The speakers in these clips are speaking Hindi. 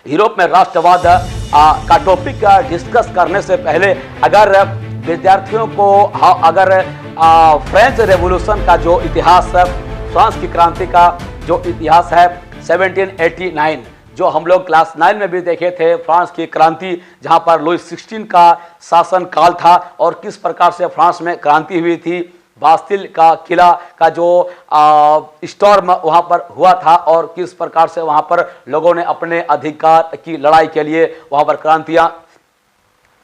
यूरोप में राष्ट्रवाद का टॉपिक डिस्कस करने से पहले अगर विद्यार्थियों को अगर फ्रेंच रेवोल्यूशन का जो इतिहास, फ्रांस की क्रांति का जो इतिहास है 1789, जो हम लोग क्लास 9 में भी देखे थे, फ्रांस की क्रांति जहां पर लुई 16 का शासन काल था और किस प्रकार से फ्रांस में क्रांति हुई थी। बास्तिल का किला का जो स्टॉर्म वहां पर हुआ था और किस प्रकार से वहां पर लोगों ने अपने अधिकार की लड़ाई के लिए वहां पर क्रांतियां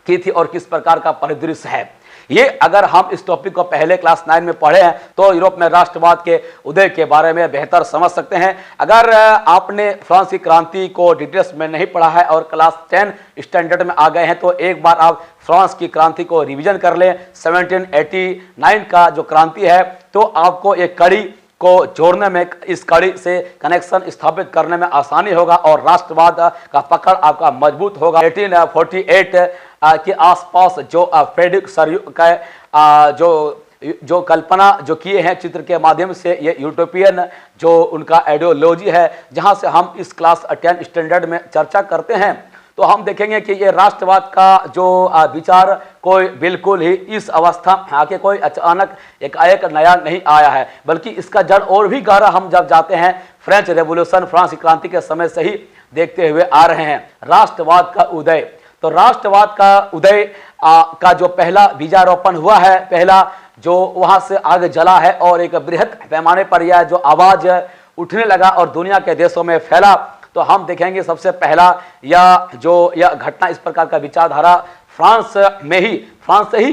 की थी और किस प्रकार का परिदृश्य है। ये अगर हम इस टॉपिक को पहले क्लास 9 में पढ़े हैं तो यूरोप में राष्ट्रवाद के उदय के बारे में बेहतर समझ सकते हैं। अगर आपने फ्रांस की क्रांति को डिटेल्स में नहीं पढ़ा है और क्लास 10 स्टैंडर्ड में आ गए हैं तो एक बार आप फ्रांस की क्रांति को रिवीजन कर लें। 1789 का जो क्रांति है तो आपको एक कड़ी को जोड़ने में, इस कड़ी से कनेक्शन स्थापित करने में आसानी होगा और राष्ट्रवाद का पकड़ आपका मजबूत होगा। 1848 के आसपास जो फ्रेडरिक सरयू का जो कल्पना जो किए हैं चित्र के माध्यम से, ये यूटोपियन जो उनका आइडियोलॉजी है, जहां से हम इस क्लास 10 स्टैंडर्ड में चर्चा करते हैं, तो हम देखेंगे कि ये राष्ट्रवाद का जो विचार कोई बिल्कुल ही इस अवस्था आके कोई अचानक एकाएक नया नहीं आया है, बल्कि इसका जड़ और भी गहरा हम जब जाते हैं फ्रेंच रेवोल्यूशन, फ्रांस की क्रांति के समय से ही देखते हुए आ रहे हैं। राष्ट्रवाद का उदय, तो राष्ट्रवाद का उदय का जो पहला बीजारोपण हुआ है, पहला जो वहां से आग जला है और एक बृहद पैमाने पर यह जो आवाज उठने लगा और दुनिया के देशों में फैला, तो हम देखेंगे सबसे पहला यह घटना, इस प्रकार का विचारधारा फ्रांस से ही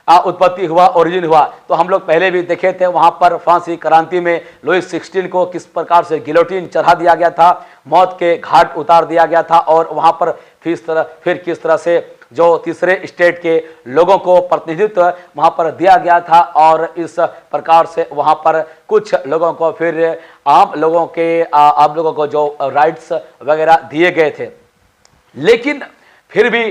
उत्पत्ति हुआ, ओरिजिन हुआ। तो हम लोग पहले भी देखे थे वहां पर फ्रांसीसी क्रांति में लुई 16 को किस प्रकार से गिलोटिन चढ़ा दिया गया था, मौत के घाट उतार दिया गया था और वहां पर फिर किस तरह से जो तीसरे स्टेट के लोगों को प्रतिनिधित्व वहां पर दिया गया था और इस प्रकार से वहां पर कुछ लोगों को फिर आम लोगों को जो राइट्स वगैरह दिए गए थे। लेकिन फिर भी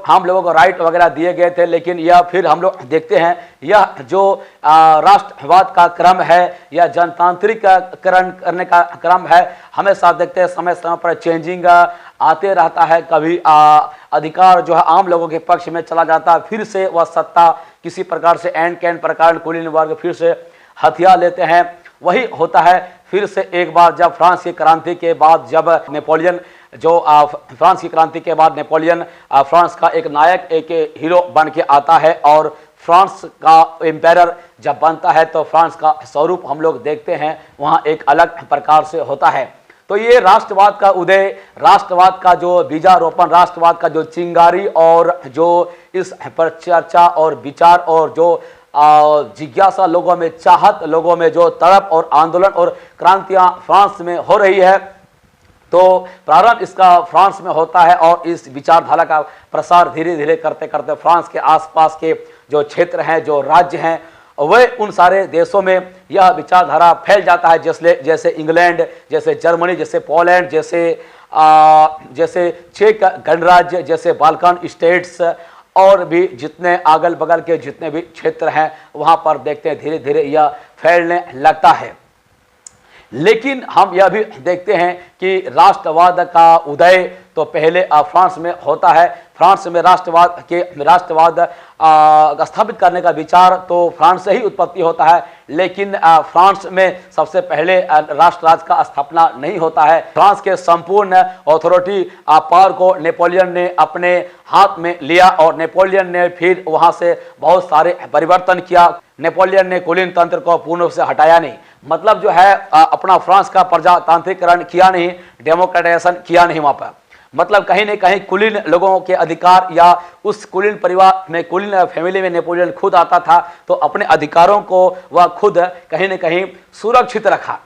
हम लोगों को राइट वगैरह दिए गए थे, लेकिन यह फिर हम लोग देखते हैं यह जो राष्ट्रवाद का क्रम है या जनतांत्रिकरण करने का क्रम है, हमेशा देखते हैं समय समय पर चेंजिंग आते रहता है। कभी अधिकार जो है आम लोगों के पक्ष में चला जाता है, फिर से वह सत्ता किसी प्रकार से एंड कैन प्रकार कुलीन वर्ग फिर से हथियार लेते हैं। वही होता है फिर से एक बार जब फ्रांस की क्रांति के बाद, जब नेपोलियन फ्रांस की क्रांति के बाद नेपोलियन फ्रांस का एक नायक, एक हीरो बन के आता है और फ्रांस का एम्पायर जब बनता है तो फ्रांस का स्वरूप हम लोग देखते हैं वहाँ एक अलग प्रकार से होता है। तो ये राष्ट्रवाद का उदय, राष्ट्रवाद का जो बीजारोपण, राष्ट्रवाद का जो चिंगारी और जो इस पर चर्चा और विचार और जो जिज्ञासा लोगों में, चाहत लोगों में, जो तड़प और आंदोलन और क्रांतियां फ्रांस में हो रही है, तो प्रारंभ इसका फ्रांस में होता है और इस विचारधारा का प्रसार धीरे धीरे करते करते फ्रांस के आसपास के जो क्षेत्र हैं, जो राज्य हैं, वे उन सारे देशों में यह विचारधारा फैल जाता है। जैसे इंग्लैंड, जैसे जर्मनी, जैसे पोलैंड, जैसे चेक गणराज्य, जैसे बाल्कन स्टेट्स और भी जितने अगल बगल के जितने भी क्षेत्र हैं, वहां पर देखते हैं धीरे धीरे यह फैलने लगता है। लेकिन हम यह भी देखते हैं कि राष्ट्रवाद का उदय तो पहले फ्रांस में होता है। फ्रांस में राष्ट्रवाद स्थापित करने का विचार तो फ्रांस से ही उत्पत्ति होता है, लेकिन फ्रांस में सबसे पहले राष्ट्रराज का स्थापना नहीं होता है। फ्रांस के संपूर्ण अथॉरिटी पावर को नेपोलियन ने अपने हाथ में लिया और नेपोलियन ने फिर वहां से बहुत सारे परिवर्तन किया। नेपोलियन ने कुलीन तंत्र को पूर्ण रूप से हटाया नहीं, मतलब जो है अपना फ्रांस का प्रजातांत्रिकरण किया नहीं, डेमोक्रेटाइजेशन किया नहीं वहां पर। मतलब कहीं न कहीं कुलीन लोगों के अधिकार या उस कुलीन परिवार में, कुलीन फैमिली में नेपोलियन खुद आता था तो अपने अधिकारों को वह खुद कहीं न कहीं सुरक्षित रखा।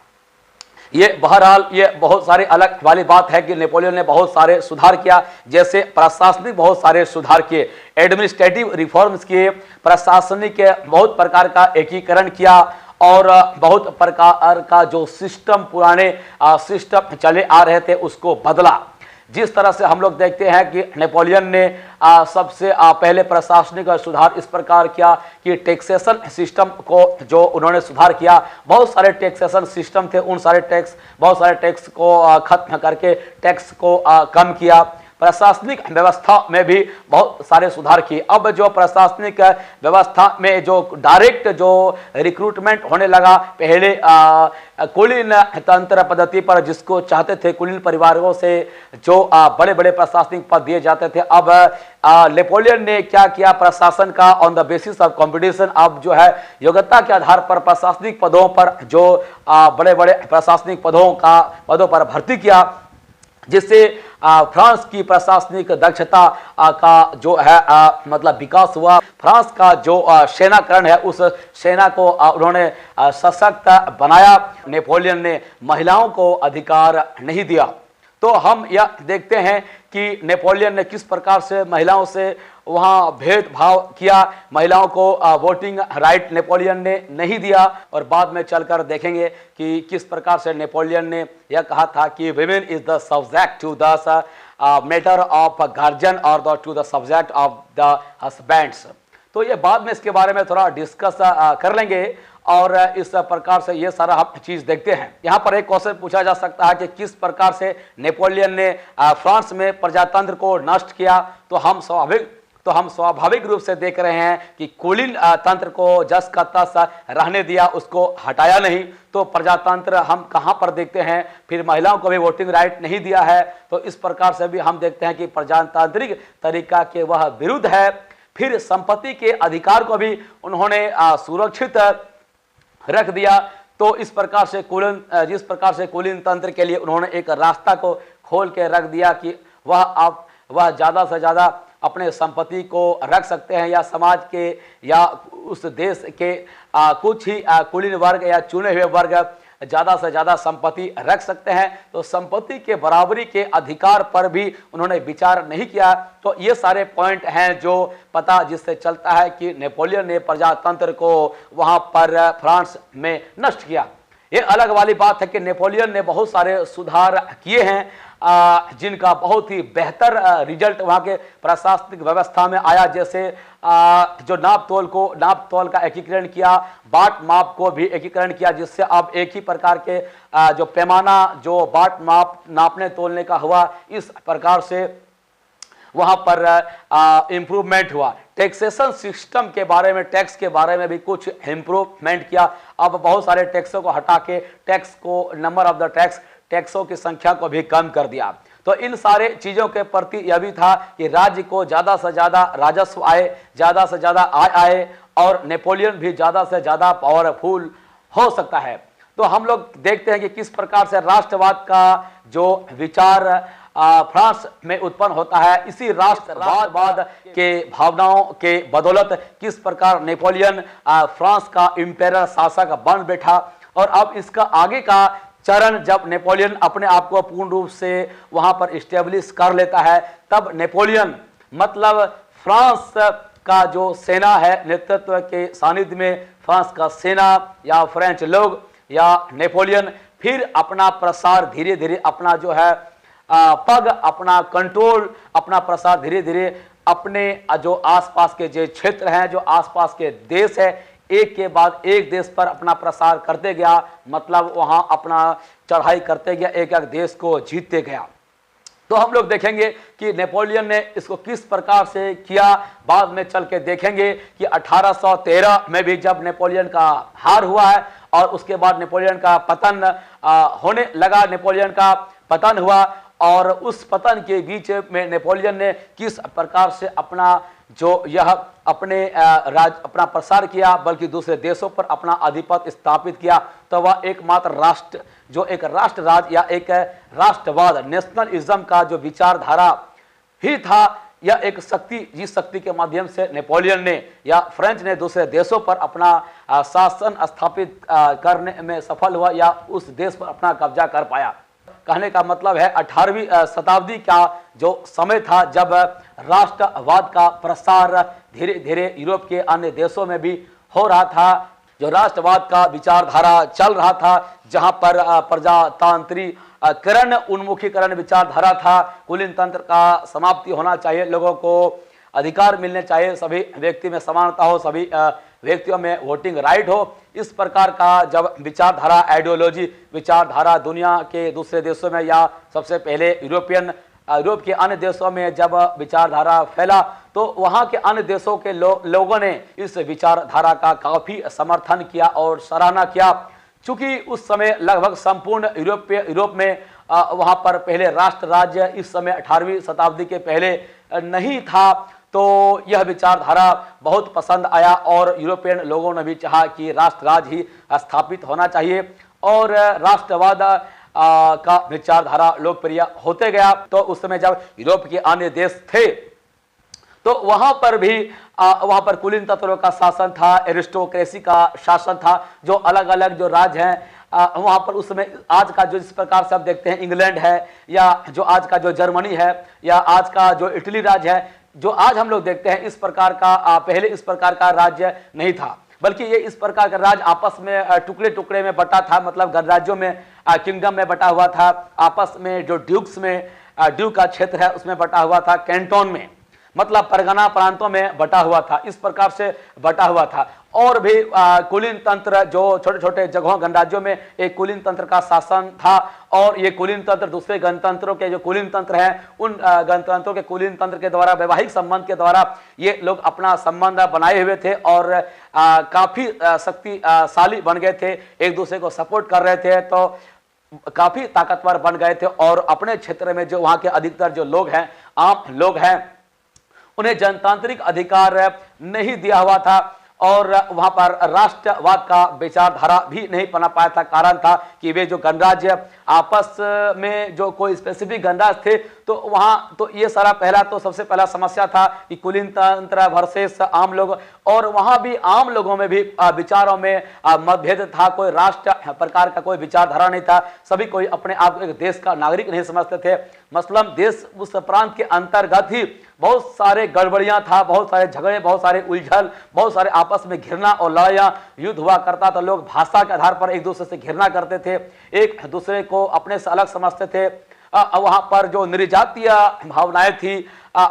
ये बहरहाल ये बहुत सारी अलग वाली बात है कि नेपोलियन ने बहुत सारे सुधार किया, जैसे प्रशासनिक बहुत सारे सुधार किए, एडमिनिस्ट्रेटिव रिफॉर्म्स किए, प्रशासनिक बहुत प्रकार का एकीकरण किया और बहुत प्रकार का जो सिस्टम पुराने सिस्टम चले आ रहे थे उसको बदला। जिस तरह से हम लोग देखते हैं कि नेपोलियन ने सबसे पहले प्रशासनिक सुधार इस प्रकार किया कि टैक्सेशन सिस्टम को जो उन्होंने सुधार किया, बहुत सारे टैक्सेशन सिस्टम थे, उन सारे बहुत सारे टैक्स को खत्म करके टैक्स को कम किया। प्रशासनिक व्यवस्था में भी बहुत सारे सुधार किए। अब जो प्रशासनिक व्यवस्था में जो डायरेक्ट जो रिक्रूटमेंट होने लगा, पहले कुलीन तंत्र पद्धति पर जिसको चाहते थे, कुलीन परिवारों से जो बड़े बड़े प्रशासनिक पद दिए जाते थे, अब नेपोलियन ने क्या किया, प्रशासन का on the basis of competition, अब जो है योग्यता के आधार पर प्रशासनिक पदों पर जो बड़े बड़े प्रशासनिक पदों पर भर्ती किया, जिससे फ्रांस की प्रशासनिक दक्षता का जो है मतलब विकास हुआ। फ्रांस का जो सेनाकरण है, उस सेना को उन्होंने सशक्त बनाया। नेपोलियन ने महिलाओं को अधिकार नहीं दिया। तो हम यह देखते हैं कि नेपोलियन ने किस प्रकार से महिलाओं से वहाँ भेदभाव किया, महिलाओं को वोटिंग राइट नेपोलियन ने नहीं दिया। और बाद में चलकर देखेंगे कि किस प्रकार से नेपोलियन ने यह कहा था कि women is the subject to the matter of guardian और to the subject of the husbands. तो ये बाद में इसके बारे में थोड़ा डिस्कस कर लेंगे और इस प्रकार से ये सारा हम चीज देखते हैं। यहाँ पर एक क्वेश्चन पूछा जा सकता है कि किस प्रकार से नेपोलियन ने फ्रांस में प्रजातंत्र को नष्ट किया। तो हम स्वाभाविक रूप से देख रहे हैं कि कुलीन तंत्र को जस का तस रहने दिया, उसको हटाया नहीं। तो प्रजातंत्र हम कहाँ पर देखते हैं, फिर महिलाओं को भी वोटिंग राइट नहीं दिया है। तो इस प्रकार से भी हम देखते हैं कि प्रजातांत्रिक तरीका के वह विरुद्ध है। फिर संपत्ति के अधिकार को भी उन्होंने सुरक्षित रख दिया। तो इस प्रकार से जिस प्रकार से कुलीन तंत्र के लिए उन्होंने एक रास्ता को खोल के रख दिया कि वह ज़्यादा से ज़्यादा अपने संपत्ति को रख सकते हैं, या समाज के या उस देश के कुछ ही कुलीन वर्ग या चुने हुए वर्ग ज़्यादा से ज़्यादा संपत्ति रख सकते हैं। तो संपत्ति के बराबरी के अधिकार पर भी उन्होंने विचार नहीं किया। तो ये सारे पॉइंट हैं जो पता जिससे चलता है कि नेपोलियन ने प्रजातंत्र को वहाँ पर फ्रांस में नष्ट किया। ये अलग वाली बात है कि नेपोलियन ने बहुत सारे सुधार किए हैं जिनका बहुत ही बेहतर रिजल्ट वहाँ के प्रशासनिक व्यवस्था में आया। जैसे जो नाप तोल का एकीकरण किया, बाट माप को भी एकीकरण किया, जिससे अब एक ही प्रकार के जो पैमाना जो बाट माप नापने तोलने का हुआ, इस प्रकार से वहाँ पर इम्प्रूवमेंट हुआ। टैक्सेशन सिस्टम के बारे में, टैक्स के बारे में भी कुछ इम्प्रूवमेंट किया। अब बहुत सारे टैक्सों को हटा के टैक्स को नंबर ऑफ द टैक्सों की संख्या को भी कम कर दिया। तो इन सारे चीज़ों के प्रति यह भी था कि राज्य को ज़्यादा से ज़्यादा राजस्व आए, ज़्यादा से ज़्यादा आय आए, और नेपोलियन भी ज़्यादा से ज़्यादा पावरफुल हो सकता है। तो हम लोग देखते हैं कि किस प्रकार से राष्ट्रवाद का जो विचार फ्रांस में उत्पन्न होता है। इसी राष्ट्रवाद के भावनाओं के बदौलत किस प्रकार नेपोलियन फ्रांस का इम्पेरर शासक बन बैठा। और अब इसका आगे का चरण, जब नेपोलियन अपने आप को पूर्ण रूप से वहां पर इस्टेब्लिश कर लेता है, तब नेपोलियन मतलब फ्रांस का जो सेना है, नेतृत्व के सानिध्य में फ्रांस का सेना या फ्रेंच लोग या नेपोलियन फिर अपना प्रसार धीरे धीरे, अपना जो है अपना कंट्रोल, अपना प्रसार धीरे धीरे अपने जो आसपास के जो क्षेत्र हैं, जो आसपास के देश है, एक के बाद एक देश पर अपना प्रसार करते गया। मतलब वहां अपना चढ़ाई करते गया, एक एक देश को जीतते गया। तो हम लोग देखेंगे कि नेपोलियन ने इसको किस प्रकार से किया। बाद में चल के देखेंगे कि 1813 में भी जब नेपोलियन का हार हुआ है और उसके बाद नेपोलियन का पतन होने लगा, नेपोलियन का पतन हुआ, और उस पतन के बीच में नेपोलियन ने किस प्रकार से अपना जो यह अपना प्रसार किया, बल्कि दूसरे देशों पर अपना आधिपत्य स्थापित किया। तो वह एकमात्र राष्ट्र, जो एक राष्ट्र राज या एक राष्ट्रवाद, नेशनलिज्म का जो विचारधारा ही था, यह एक शक्ति, जिस शक्ति के माध्यम से नेपोलियन ने या फ्रेंच ने दूसरे देशों पर अपना शासन स्थापित करने में सफल हुआ या उस देश पर अपना कब्जा कर पाया। कहने का मतलब है 18वीं शताब्दी का जो समय था, जब राष्ट्रवाद का प्रसार धीरे धीरे यूरोप के अन्य देशों में भी हो रहा था, जो राष्ट्रवाद का विचारधारा चल रहा था, जहां पर प्रजातांत्रिक करण उन्मुखीकरण विचारधारा था। कुलीन तंत्र का समाप्ति होना चाहिए, लोगों को अधिकार मिलने चाहिए, सभी व्यक्ति में समानता हो, सभी व्यक्तियों में वोटिंग राइट हो। इस प्रकार का जब विचारधारा, आइडियोलॉजी, विचारधारा दुनिया के दूसरे देशों में या सबसे पहले यूरोप के अन्य देशों में जब विचारधारा फैला तो वहां के अन्य देशों के लोगों ने इस विचारधारा का काफी समर्थन किया और सराहना किया। चूंकि उस समय लगभग संपूर्ण यूरोप में वहां पर पहले राष्ट्र राज्य इस समय 18वीं शताब्दी के पहले नहीं था, तो यह विचारधारा बहुत पसंद आया और यूरोपियन लोगों ने भी चाहा कि राष्ट्र राज्य ही स्थापित होना चाहिए और राष्ट्रवाद का विचारधारा लोकप्रिय होते गया। तो उस समय जब यूरोप के अन्य देश थे तो वहां पर भी वहां पर कुलीन तंत्रों का शासन था, एरिस्टोक्रेसी का शासन था। जो अलग अलग जो राज्य हैं वहां पर उस समय आज का जो जिस प्रकार से आप देखते हैं इंग्लैंड है या जो आज का जो जर्मनी है या आज का जो इटली राज्य है, जो आज हम लोग देखते हैं इस प्रकार का पहले इस प्रकार का राज्य नहीं था, बल्कि ये इस प्रकार का राज्य आपस में टुकड़े टुकड़े में बटा था। मतलब गणराज्यों में किंगडम में बटा हुआ था, आपस में जो ड्यूक्स में ड्यूक का क्षेत्र है उसमें बटा हुआ था, कैंटोन में मतलब परगना प्रांतों में बटा हुआ था, इस प्रकार से बटा हुआ था। और भी कुलीन तंत्र जो छोटे छोटे जगहों गणराज्यों में एक कुलीन तंत्र का शासन था और ये कुलीन तंत्र दूसरे गणतंत्रों के जो कुलीन तंत्र हैं उन गणतंत्रों के कुलीन तंत्र के द्वारा वैवाहिक संबंध के द्वारा ये लोग अपना संबंध बनाए हुए थे और काफी शक्तिशाली बन गए थे, एक दूसरे को सपोर्ट कर रहे थे, तो काफी ताकतवर बन गए थे और अपने क्षेत्र में जो वहां के अधिकतर जो लोग हैं, आम लोग हैं, उन्हें जनतांत्रिक अधिकार नहीं दिया हुआ था और वहां पर राष्ट्रवाद का विचारधारा भी नहीं बना पाया था। कारण था कि वे जो गणराज्य आपस में जो कोई स्पेसिफिक गणराज्य थे तो वहां तो ये सारा सबसे पहला समस्या था कि कुलीन तंत्र वर्सेस आम लोग, और वहां भी आम लोगों में भी विचारों में मतभेद था। कोई राष्ट्र प्रकार का कोई विचारधारा नहीं था, सभी कोई अपने आप को एक देश का नागरिक नहीं समझते थे। मसलन देश उस प्रांत के अंतर्गत ही बहुत सारे गड़बड़ियां था, बहुत सारे झगड़े, बहुत सारे उलझन, बहुत सारे आपस में घृणा और लड़ाइयां, युद्ध हुआ करता था। लोग भाषा के आधार पर एक दूसरे से घृणा करते थे, एक दूसरे को अपने से अलग समझते थे। वहां पर जो निर्जातीय भावनाएं थी,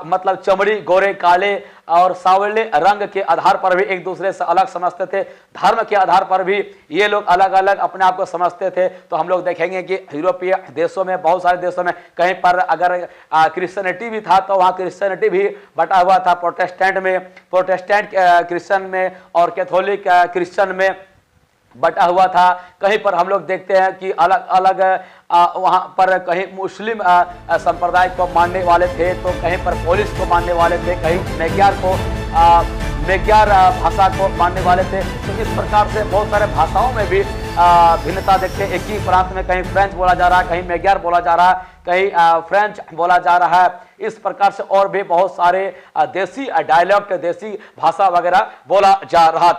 मतलब चमड़ी, गोरे, काले और सांवले रंग के आधार पर भी एक दूसरे से अलग समझते थे। धर्म के आधार पर भी ये लोग अलग अलग अपने आप को समझते थे। तो हम लोग देखेंगे कि यूरोपीय देशों में, बहुत सारे देशों में कहीं पर अगर क्रिश्चियनिटी भी था तो वहाँ क्रिश्चियनिटी भी बटा हुआ था प्रोटेस्टेंट में, प्रोटेस्टेंट क्रिश्चियन में और कैथोलिक क्रिश्चियन में बटा हुआ था। कहीं पर हम लोग देखते हैं कि अलग अलग वहां पर कहीं मुस्लिम संप्रदाय को मानने वाले थे तो कहीं पर पोलिश को मानने वाले थे, कहीं मैग्यार भाषा को मानने वाले थे। तो इस प्रकार से बहुत सारे भाषाओं में भी भिन्नता देखते हैं। एक ही प्रांत में कहीं फ्रेंच बोला जा रहा है, कहीं मैग्यार बोला जा रहा है, कहीं फ्रेंच बोला जा रहा है। इस प्रकार से और भी बहुत सारे देसी डायलेक्ट, देसी भाषा वगैरह बोला जा रहा था।